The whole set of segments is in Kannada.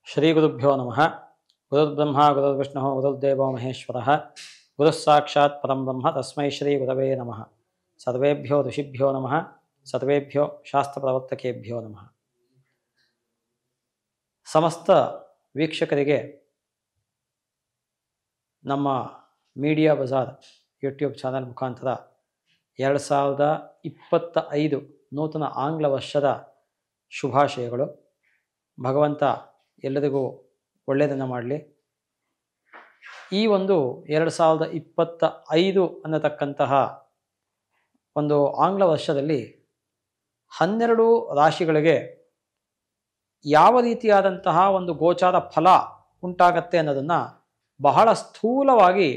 ಶ್ರೀಗುರುಭ್ಯೋ ನಮಃ. ಗುರುರ್ಬ್ರಹ್ಮ ಗುರುರ್ವಿಷ್ಣುಃ ಗುರುರ್ದೇವೋ ಮಹೇಶ್ವರಃ. ಗುರುಃ ಸಾಕ್ಷಾತ್ ಪರಂ ಬ್ರಹ್ಮ ತಸ್ಮೈ ಶ್ರೀ ಗುರವೇ ನಮಃ. ಸರ್ವೇಭ್ಯೋ ಋಷಿಭ್ಯೋ ನಮಃ. ಸರ್ವೇಭ್ಯೋ ಶಾಸ್ತ್ರಪ್ರವರ್ತಕೇಭ್ಯೋ ನಮಃ. ಸಮಸ್ತ ವೀಕ್ಷಕರಿಗೆ ನಮ್ಮ ಮೀಡಿಯಾ ಬಜಾರ್ ಯೂಟ್ಯೂಬ್ ಚಾನಲ್ ಮುಖಾಂತರ 2025 ನೂತನ ಆಂಗ್ಲ ವರ್ಷದ ಶುಭಾಶಯಗಳು. ಭಗವಂತ ಎಲ್ಲರಿಗೂ ಒಳ್ಳೆಯದನ್ನು ಮಾಡಲಿ. ಈ ಒಂದು 2025 ಅನ್ನತಕ್ಕಂತಹ ಒಂದು ಆಂಗ್ಲ ವರ್ಷದಲ್ಲಿ 12 ರಾಶಿಗಳಿಗೆ ಯಾವ ರೀತಿಯಾದಂತಹ ಒಂದು ಗೋಚಾರ ಫಲ ಉಂಟಾಗತ್ತೆ ಅನ್ನೋದನ್ನು ಬಹಳ ಸ್ಥೂಲವಾಗಿ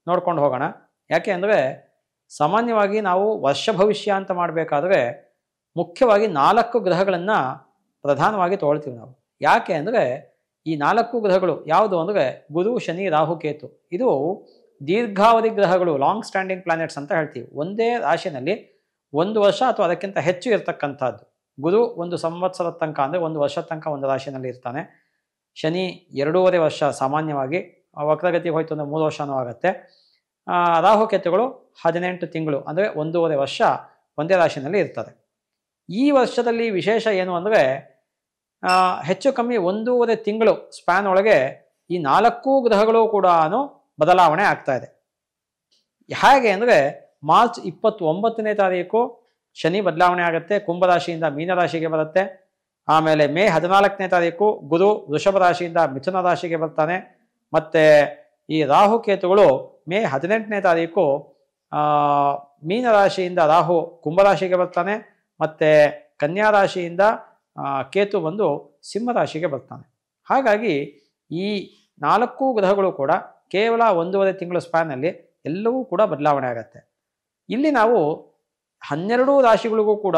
ನೋಡ್ಕೊಂಡು ಹೋಗೋಣ. ಯಾಕೆ ಅಂದರೆ ಸಾಮಾನ್ಯವಾಗಿ ನಾವು ವರ್ಷ ಭವಿಷ್ಯ ಅಂತ ಮಾಡಬೇಕಾದ್ರೆ ಮುಖ್ಯವಾಗಿ 4 ಗ್ರಹಗಳನ್ನು ಪ್ರಧಾನವಾಗಿ ತೊಗೊಳ್ತೀವಿ ನಾವು. ಯಾಕೆ ಅಂದರೆ ಈ 4 ಗ್ರಹಗಳು ಯಾವುದು ಅಂದರೆ ಗುರು, ಶನಿ, ರಾಹು, ಕೇತು. ಇದು ದೀರ್ಘಾವಧಿ ಗ್ರಹಗಳು, ಲಾಂಗ್ ಸ್ಟ್ಯಾಂಡಿಂಗ್ ಪ್ಲಾನೆಟ್ಸ್ ಅಂತ ಹೇಳ್ತೀವಿ. ಒಂದೇ ರಾಶಿನಲ್ಲಿ 1 ವರ್ಷ ಅಥವಾ ಅದಕ್ಕಿಂತ ಹೆಚ್ಚು ಇರತಕ್ಕಂಥದ್ದು. ಗುರು 1 ಸಂವತ್ಸರದ ತನಕ ಅಂದರೆ 1 ವರ್ಷದ ತನಕ ಒಂದು ರಾಶಿನಲ್ಲಿ ಇರ್ತಾನೆ. ಶನಿ 2.5 ವರ್ಷ ಸಾಮಾನ್ಯವಾಗಿ, ವಕ್ರಗತಿ ಹೋಯ್ತು ಅಂದರೆ 3 ವರ್ಷನೂ ಆಗುತ್ತೆ. ರಾಹುಕೇತುಗಳು 18 ತಿಂಗಳು ಅಂದರೆ 1.5 ವರ್ಷ ಒಂದೇ ರಾಶಿನಲ್ಲಿ ಇರ್ತಾರೆ. ಈ ವರ್ಷದಲ್ಲಿ ವಿಶೇಷ ಏನು ಅಂದರೆ ಹೆಚ್ಚು ಕಮ್ಮಿ 1.5 ತಿಂಗಳು ಸ್ಪ್ಯಾನ್ ಒಳಗೆ ಈ 4 ಗ್ರಹಗಳು ಕೂಡ ಬದಲಾವಣೆ ಆಗ್ತಾ ಇದೆ. ಹೇಗೆ ಅಂದರೆ ಮಾರ್ಚ್ 29ನೇ ತಾರೀಕು ಶನಿ ಬದಲಾವಣೆ ಆಗುತ್ತೆ, ಕುಂಭರಾಶಿಯಿಂದ ಮೀನರಾಶಿಗೆ ಬರುತ್ತೆ. ಆಮೇಲೆ ಮೇ 14ನೇ ತಾರೀಕು ಗುರು ವೃಷಭ ರಾಶಿಯಿಂದ ಮಿಥುನ ರಾಶಿಗೆ ಬರ್ತಾನೆ. ಮತ್ತು ಈ ರಾಹುಕೇತುಗಳು ಮೇ 18ನೇ ತಾರೀಕು ಮೀನರಾಶಿಯಿಂದ ರಾಹು ಕುಂಭರಾಶಿಗೆ ಬರ್ತಾನೆ. ಮತ್ತು ಕನ್ಯಾ ರಾಶಿಯಿಂದ ಕೇತು ಬಂದು ಸಿಂಹರಾಶಿಗೆ ಬರ್ತಾನೆ. ಹಾಗಾಗಿ ಈ 4 ಗ್ರಹಗಳು ಕೂಡ ಕೇವಲ 1.5 ತಿಂಗಳು ಸ್ಪ್ಯಾನಲ್ಲಿ ಎಲ್ಲವೂ ಕೂಡ ಬದಲಾವಣೆ ಆಗುತ್ತೆ. ಇಲ್ಲಿ ನಾವು 12 ರಾಶಿಗಳಿಗೂ ಕೂಡ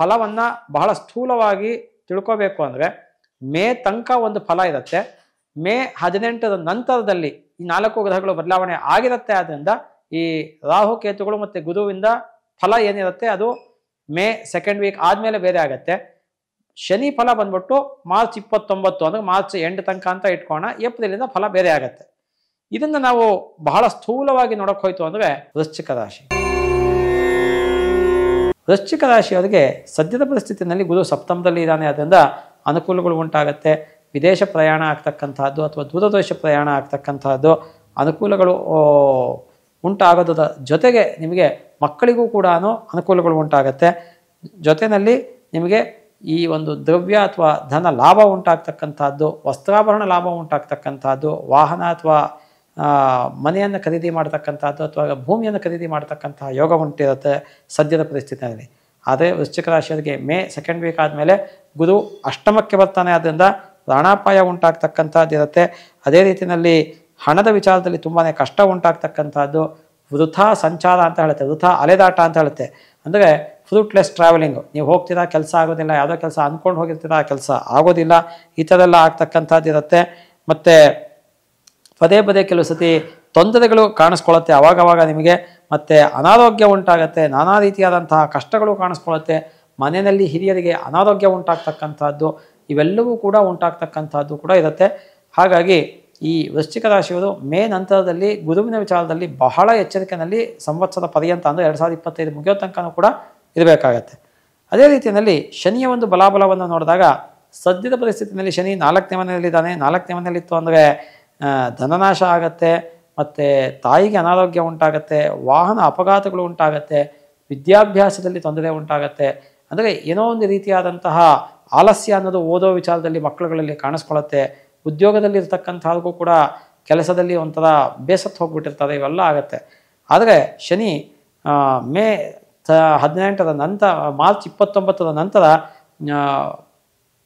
ಫಲವನ್ನು ಬಹಳ ಸ್ಥೂಲವಾಗಿ ತಿಳ್ಕೋಬೇಕು ಅಂದರೆ ಮೇ ತನಕ ಒಂದು ಫಲ ಇರುತ್ತೆ. ಮೇ 18ರ ನಂತರದಲ್ಲಿ ಈ 4 ಗ್ರಹಗಳು ಬದಲಾವಣೆ ಆಗಿರುತ್ತೆ. ಆದ್ದರಿಂದ ಈ ರಾಹು ಕೇತುಗಳು ಮತ್ತು ಗುರುವಿಂದ ಫಲ ಏನಿರುತ್ತೆ ಅದು ಮೇ 2nd ವೀಕ್ ಆದಮೇಲೆ ಬೇರೆ ಆಗುತ್ತೆ. ಶನಿ ಫಲ ಬಂದ್ಬಿಟ್ಟು ಮಾರ್ಚ್ 29 ಅಂದರೆ ಮಾರ್ಚ್ ಎಂಡ್ ತನಕ ಅಂತ ಇಟ್ಕೋಣ. ಏಪ್ರಿಲಿಂದ ಫಲ ಬೇರೆ ಆಗುತ್ತೆ. ಇದನ್ನು ನಾವು ಬಹಳ ಸ್ಥೂಲವಾಗಿ ನೋಡಕ್ಕೆ ಹೋಯ್ತು ಅಂದರೆ ವೃಶ್ಚಿಕ ರಾಶಿ. ವೃಶ್ಚಿಕ ರಾಶಿಯವರಿಗೆ ಸದ್ಯದ ಪರಿಸ್ಥಿತಿಯಲ್ಲಿ ಗುರು ಸಪ್ತಮದಲ್ಲಿ ಇದ್ದಾನೆ. ಅದರಿಂದ ಅನುಕೂಲಗಳು ಉಂಟಾಗುತ್ತೆ. ವಿದೇಶ ಪ್ರಯಾಣ ಆಗ್ತಕ್ಕಂಥದ್ದು ಅಥವಾ ದೂರದೇಶ ಪ್ರಯಾಣ ಆಗ್ತಕ್ಕಂಥದ್ದು ಅನುಕೂಲಗಳು ಉಂಟಾಗೋದ್ರ ಜೊತೆಗೆ ನಿಮಗೆ ಮಕ್ಕಳಿಗೂ ಕೂಡ ಅನುಕೂಲಗಳು ಉಂಟಾಗುತ್ತೆ. ಜೊತೆಯಲ್ಲಿ ನಿಮಗೆ ಈ ಒಂದು ದ್ರವ್ಯ ಅಥವಾ ಧನ ಲಾಭ ಉಂಟಾಗ್ತಕ್ಕಂಥದ್ದು, ವಸ್ತ್ರಾಭರಣ ಲಾಭ ಉಂಟಾಗ್ತಕ್ಕಂಥದ್ದು, ವಾಹನ ಅಥವಾ ಮನೆಯನ್ನು ಖರೀದಿ ಮಾಡ್ತಕ್ಕಂಥದ್ದು ಅಥವಾ ಭೂಮಿಯನ್ನು ಖರೀದಿ ಮಾಡ್ತಕ್ಕಂತಹ ಯೋಗ ಉಂಟಿರುತ್ತೆ ಸದ್ಯದ ಪರಿಸ್ಥಿತಿಯಲ್ಲಿ. ಆದರೆ ವೃಶ್ಚಿಕ ರಾಶಿಯವರಿಗೆ ಮೇ 2nd ವೀಕ್ ಆದಮೇಲೆ ಗುರು ಅಷ್ಟಮಕ್ಕೆ ಬರ್ತಾನೆ. ಆದ್ದರಿಂದ ಪ್ರಾಣಾಪಾಯ ಉಂಟಾಗ್ತಕ್ಕಂಥದ್ದು ಇರುತ್ತೆ. ಅದೇ ರೀತಿಯಲ್ಲಿ ಹಣದ ವಿಚಾರದಲ್ಲಿ ತುಂಬಾ ಕಷ್ಟ ಉಂಟಾಗ್ತಕ್ಕಂಥದ್ದು, ವೃಥಾ ಸಂಚಾರ ಅಂತ ಹೇಳುತ್ತೆ, ವೃಥಾ ಅಲೆದಾಟ ಅಂತ ಹೇಳುತ್ತೆ. ಅಂದರೆ ಫ್ರೂಟ್ಲೆಸ್ ಟ್ರಾವೆಲಿಂಗು. ನೀವು ಹೋಗ್ತೀರಾ, ಕೆಲಸ ಆಗೋದಿಲ್ಲ, ಯಾವುದೋ ಕೆಲಸ ಅಂದ್ಕೊಂಡು ಹೋಗಿರ್ತೀರ, ಆ ಕೆಲಸ ಆಗೋದಿಲ್ಲ, ಈ ಥರ ಎಲ್ಲ ಆಗ್ತಕ್ಕಂಥದ್ದು ಇರುತ್ತೆ. ಮತ್ತು ಪದೇ ಪದೇ ಕೆಲವು ಸತಿ ತೊಂದರೆಗಳು ಕಾಣಿಸ್ಕೊಳ್ಳುತ್ತೆ ಆವಾಗವಾಗ ನಿಮಗೆ. ಮತ್ತು ಅನಾರೋಗ್ಯ ಉಂಟಾಗುತ್ತೆ, ನಾನಾ ರೀತಿಯಾದಂತಹ ಕಷ್ಟಗಳು ಕಾಣಿಸ್ಕೊಳ್ಳುತ್ತೆ. ಮನೆಯಲ್ಲಿ ಹಿರಿಯರಿಗೆ ಅನಾರೋಗ್ಯ ಉಂಟಾಗ್ತಕ್ಕಂಥದ್ದು ಇವೆಲ್ಲವೂ ಕೂಡ ಉಂಟಾಗ್ತಕ್ಕಂಥದ್ದು ಕೂಡ ಇರುತ್ತೆ. ಹಾಗಾಗಿ ಈ ವೃಶ್ಚಿಕ ರಾಶಿಯವರು ಮೇ ನಂತರದಲ್ಲಿ ಗುರುವಿನ ವಿಚಾರದಲ್ಲಿ ಬಹಳ ಎಚ್ಚರಿಕೆಯಲ್ಲಿ ಸಂವತ್ಸರ ಪರ್ಯಂತ ಅಂದರೆ 2025 ಮುಗಿಯೋ ತನಕ ಕೂಡ ಇರಬೇಕಾಗತ್ತೆ. ಅದೇ ರೀತಿಯಲ್ಲಿ ಶನಿಯ ಒಂದು ಬಲಾಬಲವನ್ನು ನೋಡಿದಾಗ ಸದ್ಯದ ಪರಿಸ್ಥಿತಿಯಲ್ಲಿ ಶನಿ 4ನೇ ಮನೆಯಲ್ಲಿದ್ದಾನೆ. 4ನೇ ಮನೆಯಲ್ಲಿತ್ತು ಅಂದರೆ ಧನನಾಶ ಆಗತ್ತೆ, ಮತ್ತು ತಾಯಿಗೆ ಅನಾರೋಗ್ಯ ಉಂಟಾಗತ್ತೆ, ವಾಹನ ಅಪಘಾತಗಳು ಉಂಟಾಗತ್ತೆ, ವಿದ್ಯಾಭ್ಯಾಸದಲ್ಲಿ ತೊಂದರೆ ಉಂಟಾಗತ್ತೆ. ಅಂದರೆ ಏನೋ ಒಂದು ರೀತಿಯಾದಂತಹ ಆಲಸ್ಯ ಅನ್ನೋದು ಓದೋ ವಿಚಾರದಲ್ಲಿ ಮಕ್ಕಳುಗಳಲ್ಲಿ ಕಾಣಿಸ್ಕೊಳ್ಳುತ್ತೆ. ಉದ್ಯೋಗದಲ್ಲಿ ಇರ್ತಕ್ಕಂಥವ್ರಿಗೂ ಕೂಡ ಕೆಲಸದಲ್ಲಿ ಒಂಥರ ಬೇಸತ್ತು ಹೋಗ್ಬಿಟ್ಟಿರ್ತಾರೆ, ಇವೆಲ್ಲ ಆಗುತ್ತೆ. ಆದರೆ ಶನಿ ಮೇ 18ರ ನಂತರ ಮಾರ್ಚ್ 29ರ ನಂತರ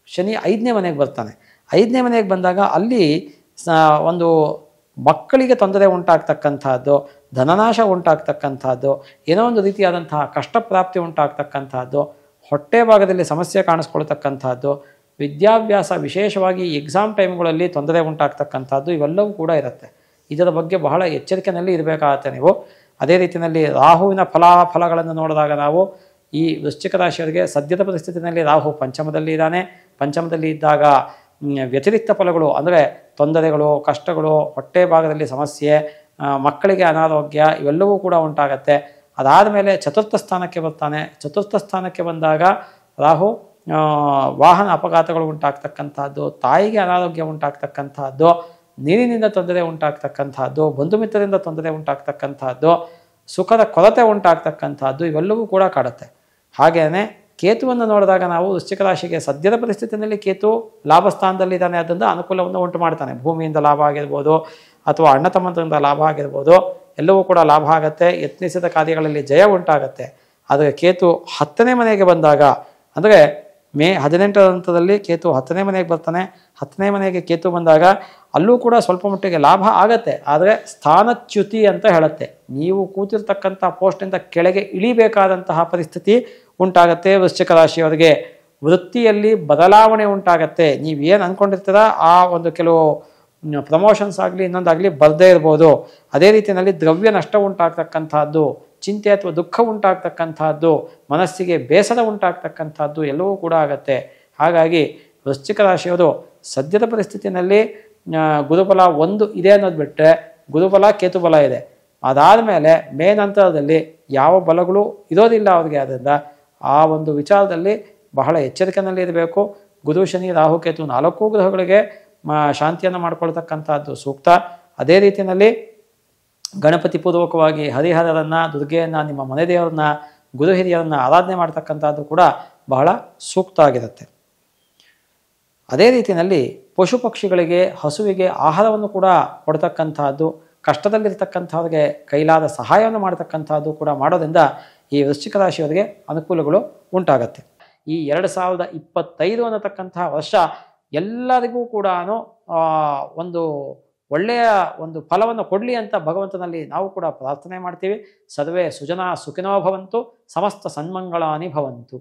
ಶನಿ 5ನೇ ಮನೆಗೆ ಬರ್ತಾನೆ. 5ನೇ ಮನೆಗೆ ಬಂದಾಗ ಅಲ್ಲಿ ಒಂದು ಮಕ್ಕಳಿಗೆ ತೊಂದರೆ ಉಂಟಾಗ್ತಕ್ಕಂಥದ್ದು, ಧನನಾಶ ಉಂಟಾಗ್ತಕ್ಕಂಥದ್ದು, ಏನೋ ಒಂದು ರೀತಿಯಾದಂತಹ ಕಷ್ಟಪ್ರಾಪ್ತಿ ಉಂಟಾಗ್ತಕ್ಕಂಥದ್ದು, ಹೊಟ್ಟೆ ಭಾಗದಲ್ಲಿ ಸಮಸ್ಯೆ ಕಾಣಿಸ್ಕೊಳ್ತಕ್ಕಂಥದ್ದು, ವಿದ್ಯಾಭ್ಯಾಸ ವಿಶೇಷವಾಗಿ ಎಕ್ಸಾಮ್ ಟೈಮ್ಗಳಲ್ಲಿ ತೊಂದರೆ ಉಂಟಾಗ್ತಕ್ಕಂಥದ್ದು ಇವೆಲ್ಲವೂ ಕೂಡ ಇರುತ್ತೆ. ಇದರ ಬಗ್ಗೆ ಬಹಳ ಎಚ್ಚರಿಕೆಯಲ್ಲಿ ಇರಬೇಕಾಗತ್ತೆ ನೀವು. ಅದೇ ರೀತಿಯಲ್ಲಿ ರಾಹುವಿನ ಫಲಗಳನ್ನು ನೋಡಿದಾಗ ನಾವು ಈ ವೃಶ್ಚಿಕ ರಾಶಿಯವರಿಗೆ ಸದ್ಯದ ಪರಿಸ್ಥಿತಿಯಲ್ಲಿ ರಾಹು ಪಂಚಮದಲ್ಲಿ ಇದ್ದಾನೆ. ಪಂಚಮದಲ್ಲಿ ಇದ್ದಾಗ ವ್ಯತಿರಿಕ್ತ ಫಲಗಳು ಅಂದರೆ ತೊಂದರೆಗಳು, ಕಷ್ಟಗಳು, ಹೊಟ್ಟೆ ಭಾಗದಲ್ಲಿ ಸಮಸ್ಯೆ, ಮಕ್ಕಳಿಗೆ ಅನಾರೋಗ್ಯ ಇವೆಲ್ಲವೂ ಕೂಡ ಉಂಟಾಗತ್ತೆ. ಅದಾದಮೇಲೆ ಚತುರ್ಥ ಸ್ಥಾನಕ್ಕೆ ಬರ್ತಾನೆ. ಚತುರ್ಥ ಸ್ಥಾನಕ್ಕೆ ಬಂದಾಗ ರಾಹು ವಾಹನ ಅಪಘಾತಗಳು ಉಂಟಾಗ್ತಕ್ಕಂಥದ್ದು, ತಾಯಿಗೆ ಅನಾರೋಗ್ಯ ಉಂಟಾಗ್ತಕ್ಕಂಥದ್ದು, ನೀರಿನಿಂದ ತೊಂದರೆ ಉಂಟಾಗ್ತಕ್ಕಂಥದ್ದು, ಬಂಧು ಮಿತ್ರರಿಂದ ತೊಂದರೆ ಉಂಟಾಗ್ತಕ್ಕಂಥದ್ದು, ಸುಖದ ಕೊರತೆ ಉಂಟಾಗ್ತಕ್ಕಂಥದ್ದು ಇವೆಲ್ಲವೂ ಕೂಡ ಕಾಡುತ್ತೆ. ಹಾಗೆಯೇ ಕೇತುವನ್ನು ನೋಡಿದಾಗ ನಾವು ವೃಶ್ಚಿಕ ರಾಶಿಗೆ ಸದ್ಯದ ಪರಿಸ್ಥಿತಿಯಲ್ಲಿ ಕೇತು ಲಾಭ ಸ್ಥಾನದಲ್ಲಿದ್ದಾನೆ, ಅದರಿಂದ ಅನುಕೂಲವನ್ನು ಉಂಟು ಮಾಡ್ತಾನೆ. ಭೂಮಿಯಿಂದ ಲಾಭ ಆಗಿರ್ಬೋದು ಅಥವಾ ಅಣ್ಣ ತಮ್ಮಂದರಿಂದ ಲಾಭ ಆಗಿರ್ಬೋದು, ಎಲ್ಲವೂ ಕೂಡ ಲಾಭ ಆಗುತ್ತೆ. ಯತ್ನಿಸಿದ ಕಾರ್ಯಗಳಲ್ಲಿ ಜಯ ಉಂಟಾಗತ್ತೆ. ಆದರೆ ಕೇತು 10ನೇ ಮನೆಗೆ ಬಂದಾಗ ಅಂದರೆ ಮೇ 18ರ ಹಂತದಲ್ಲಿ ಕೇತು 10ನೇ ಮನೆಗೆ ಬರ್ತಾನೆ. 10ನೇ ಮನೆಗೆ ಕೇತು ಬಂದಾಗ ಅಲ್ಲೂ ಕೂಡ ಸ್ವಲ್ಪ ಮಟ್ಟಿಗೆ ಲಾಭ ಆಗತ್ತೆ. ಆದರೆ ಸ್ಥಾನಚ್ಯುತಿ ಅಂತ ಹೇಳುತ್ತೆ. ನೀವು ಕೂತಿರ್ತಕ್ಕಂಥ ಪೋಸ್ಟಿಂದ ಕೆಳಗೆ ಇಳಿಬೇಕಾದಂತಹ ಪರಿಸ್ಥಿತಿ ಉಂಟಾಗತ್ತೆ. ವೃಶ್ಚಿಕ ರಾಶಿಯವರಿಗೆ ವೃತ್ತಿಯಲ್ಲಿ ಬದಲಾವಣೆ ಉಂಟಾಗತ್ತೆ. ನೀವೇನು ಅಂದ್ಕೊಂಡಿರ್ತೀರ ಆ ಒಂದು ಕೆಲವು ಪ್ರಮೋಷನ್ಸ್ ಆಗಲಿ ಇನ್ನೊಂದಾಗಲಿ ಬರದೇ ಇರ್ಬೋದು. ಅದೇ ರೀತಿಯಲ್ಲಿ ದ್ರವ್ಯ ನಷ್ಟ ಉಂಟಾಗ್ತಕ್ಕಂಥದ್ದು, ಚಿಂತೆ ಅಥವಾ ದುಃಖ ಉಂಟಾಗ್ತಕ್ಕಂಥದ್ದು, ಮನಸ್ಸಿಗೆ ಬೇಸರ ಉಂಟಾಗ್ತಕ್ಕಂಥದ್ದು ಎಲ್ಲವೂ ಕೂಡ ಆಗತ್ತೆ. ಹಾಗಾಗಿ ವೃಶ್ಚಿಕ ರಾಶಿಯವರು ಸದ್ಯದ ಪರಿಸ್ಥಿತಿಯಲ್ಲಿ ಗುರುಬಲ 1 ಇದೆ ಅನ್ನೋದು ಬಿಟ್ಟರೆ ಗುರುಬಲ ಕೇತುಬಲ ಇದೆ. ಅದಾದಮೇಲೆ ಮೇ ನಂತರದಲ್ಲಿ ಯಾವ ಬಲಗಳು ಇರೋದಿಲ್ಲ ಅವ್ರಿಗೆ. ಆದ್ದರಿಂದ ಆ ಒಂದು ವಿಚಾರದಲ್ಲಿ ಬಹಳ ಎಚ್ಚರಿಕೆಯಲ್ಲಿ ಇರಬೇಕು. ಗುರು, ಶನಿ, ರಾಹು, ಕೇತು 4 ಗ್ರಹಗಳಿಗೆ ಶಾಂತಿಯನ್ನು ಮಾಡ್ಕೊಳ್ತಕ್ಕಂಥದ್ದು ಸೂಕ್ತ. ಅದೇ ರೀತಿಯಲ್ಲಿ ಗಣಪತಿ ಪೂರ್ವಕವಾಗಿ ಹರಿಹರರನ್ನು, ದುರ್ಗೆಯನ್ನು, ನಿಮ್ಮ ಮನೆ ದೇವರನ್ನ, ಗುರು ಹಿರಿಯರನ್ನು ಆರಾಧನೆ ಮಾಡ್ತಕ್ಕಂಥದ್ದು ಕೂಡ ಬಹಳ ಸೂಕ್ತ ಆಗಿರುತ್ತೆ. ಅದೇ ರೀತಿಯಲ್ಲಿ ಪಶು ಪಕ್ಷಿಗಳಿಗೆ, ಹಸುವಿಗೆ ಆಹಾರವನ್ನು ಕೂಡ ಕೊಡ್ತಕ್ಕಂಥದ್ದು, ಕಷ್ಟದಲ್ಲಿರ್ತಕ್ಕಂಥವ್ರಿಗೆ ಕೈಲಾದ ಸಹಾಯವನ್ನು ಮಾಡ್ತಕ್ಕಂಥದ್ದು ಕೂಡ ಮಾಡೋದ್ರಿಂದ ಈ ವೃಶ್ಚಿಕ ರಾಶಿಯವರಿಗೆ ಅನುಕೂಲಗಳು ಉಂಟಾಗತ್ತೆ. ಈ 2025 ಅನ್ನತಕ್ಕಂಥ ವರ್ಷ ಎಲ್ಲರಿಗೂ ಕೂಡ ಒಂದು ಒಳ್ಳೆಯ ಒಂದು ಫಲವನ್ನು ಕೊಡಲಿ ಅಂತ ಭಗವಂತನಲ್ಲಿ ನಾವು ಕೂಡ ಪ್ರಾರ್ಥನೆ ಮಾಡ್ತೀವಿ. ಸರ್ವೇ ಸುಜನಾ ಸುಖಿನೋ ಭವಂತು, ಸಮಸ್ತ ಸನ್ಮಂಗಳಾನಿ ಭವಂತು.